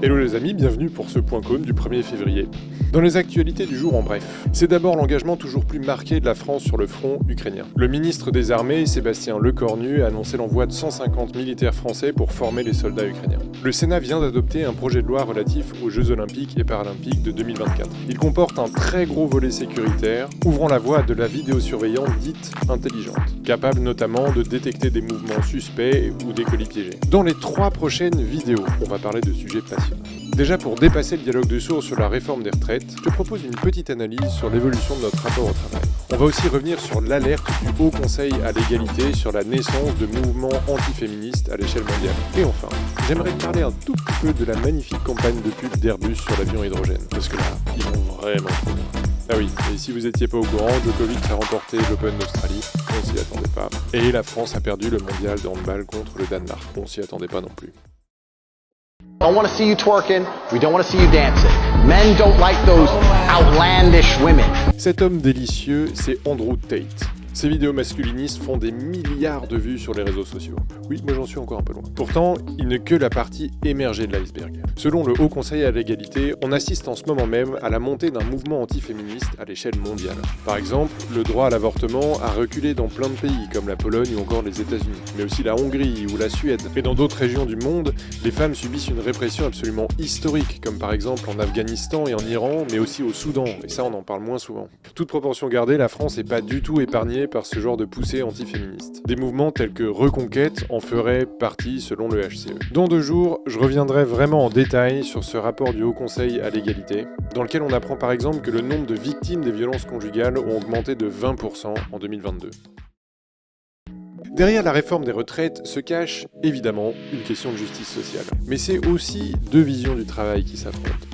Hello les amis, bienvenue pour ce point com du 1er février. Dans les actualités du jour en bref, c'est d'abord l'engagement toujours plus marqué de la France sur le front ukrainien. Le ministre des Armées, Sébastien Lecornu, a annoncé l'envoi de 150 militaires français pour former les soldats ukrainiens. Le Sénat vient d'adopter un projet de loi relatif aux Jeux Olympiques et Paralympiques de 2024. Il comporte un très gros volet sécuritaire, ouvrant la voie à de la vidéosurveillance dite intelligente, capable notamment de détecter des mouvements suspects ou des colis piégés. Dans les 3 prochaines vidéos, on va parler de sujets passionnants. Déjà, pour dépasser le dialogue de sourds sur la réforme des retraites, je te propose une petite analyse sur l'évolution de notre rapport au travail. On va aussi revenir sur l'alerte du Haut Conseil à l'égalité sur la naissance de mouvements antiféministes à l'échelle mondiale. Et enfin, j'aimerais te parler un tout petit peu de la magnifique campagne de pub d'Airbus sur l'avion hydrogène. Parce que là, ils vont vraiment trop bien. Ah oui, et si vous n'étiez pas au courant, Djokovic a remporté l'Open d'Australie, on s'y attendait pas. Et la France a perdu le mondial de handball contre le Danemark, on s'y attendait pas non plus. We don't want to see you twerking. We don't want to see you dancing. Men don't like those outlandish women. Cet homme délicieux, c'est Andrew Tate. Ces vidéos masculinistes font des milliards de vues sur les réseaux sociaux. Oui, moi j'en suis encore un peu loin. Pourtant, il n'est que la partie émergée de l'iceberg. Selon le Haut Conseil à l'égalité, on assiste en ce moment même à la montée d'un mouvement antiféministe à l'échelle mondiale. Par exemple, le droit à l'avortement a reculé dans plein de pays, comme la Pologne ou encore les États-Unis, mais aussi la Hongrie ou la Suède. Et dans d'autres régions du monde, les femmes subissent une répression absolument historique, comme par exemple en Afghanistan et en Iran, mais aussi au Soudan, et ça on en parle moins souvent. Toute proportion gardée, la France n'est pas du tout épargnée par ce genre de poussée antiféministe. Des mouvements tels que Reconquête en feraient partie selon le HCE. Dans 2 jours, je reviendrai vraiment en détail sur ce rapport du Haut Conseil à l'égalité, dans lequel on apprend par exemple que le nombre de victimes des violences conjugales ont augmenté de 20% en 2022. Derrière la réforme des retraites se cache évidemment une question de justice sociale. Mais c'est aussi 2 visions du travail qui s'affrontent.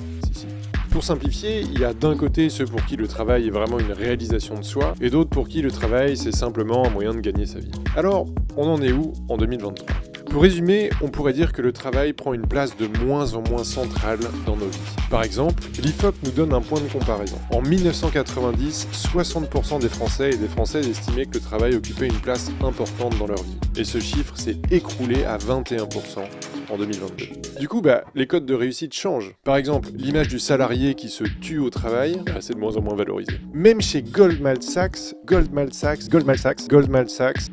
Pour simplifier, il y a d'un côté ceux pour qui le travail est vraiment une réalisation de soi, et d'autres pour qui le travail c'est simplement un moyen de gagner sa vie. Alors, on en est où en 2023 ? Pour résumer, on pourrait dire que le travail prend une place de moins en moins centrale dans nos vies. Par exemple, l'IFOP nous donne un point de comparaison. En 1990, 60% des Français et des Françaises estimaient que le travail occupait une place importante dans leur vie. Et ce chiffre s'est écroulé à 21% en 2022. Du coup, les codes de réussite changent. Par exemple, l'image du salarié qui se tue au travail, c'est de moins en moins valorisé. Même chez Goldman Sachs,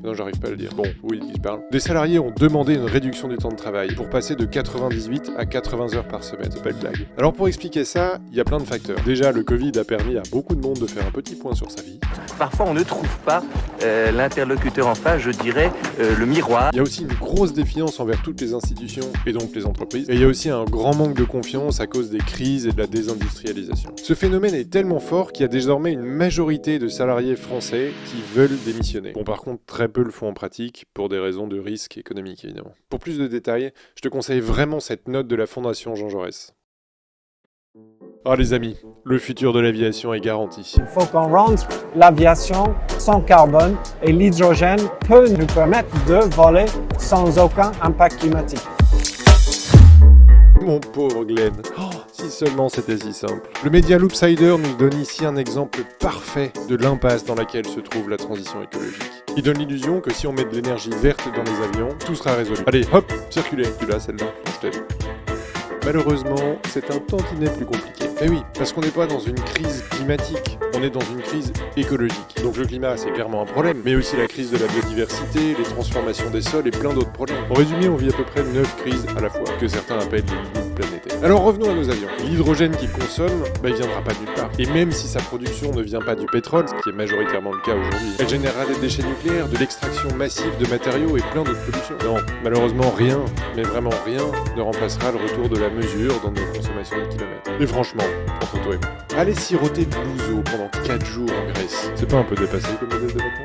non j'arrive pas à le dire, bon, oui, je parle. Des salariés ont demandé une réduction du temps de travail pour passer de 98 à 80 heures par semaine, c'est pas une blague. Alors pour expliquer ça, il y a plein de facteurs. Déjà, le Covid a permis à beaucoup de monde de faire un petit point sur sa vie. Parfois, on ne trouve pas l'interlocuteur en face, je dirais, le miroir. Il y a aussi une grosse défiance envers toutes les institutions et donc les entreprises. Et il y a aussi un grand manque de confiance à cause des crises et de la désindustrialisation. Ce phénomène est tellement fort qu'il y a désormais une majorité de salariés français qui veulent démissionner. Bon, par contre, très peu le font en pratique pour des raisons de risque économique, évidemment. Pour plus de détails, je te conseille vraiment cette note de la Fondation Jean Jaurès. Ah les amis, le futur de l'aviation est garanti. Il faut qu'on rende l'aviation sans carbone et l'hydrogène peut nous permettre de voler sans aucun impact climatique. Mon pauvre Glenn, si seulement c'était si simple. Le média Loopsider nous donne ici un exemple parfait de l'impasse dans laquelle se trouve la transition écologique. Il donne l'illusion que si on met de l'énergie verte dans les avions, tout sera résolu. Allez, hop, circulez. Tu l'as celle-là, je t'ai vu. Malheureusement, c'est un tantinet plus compliqué. Mais oui, parce qu'on n'est pas dans une crise climatique, on est dans une crise écologique. Donc le climat, c'est clairement un problème, mais aussi la crise de la biodiversité, les transformations des sols et plein d'autres problèmes. En résumé, on vit à peu près 9 crises à la fois, que certains appellent les limites planétaires. Alors revenons à nos avions. L'hydrogène qu'ils consomment, il viendra pas de nulle part. Et même si sa production ne vient pas du pétrole, ce qui est majoritairement le cas aujourd'hui, elle générera des déchets nucléaires, de l'extraction massive de matériaux et plein d'autres pollutions. Non, malheureusement rien, mais vraiment rien, ne remplacera le retour de la mesure dans nos consommations de kilomètres. Et franchement, entre toi et moi, aller siroter de l'ouzo pendant 4 jours en Grèce, c'est pas un peu dépassé comme modèle de vacances ?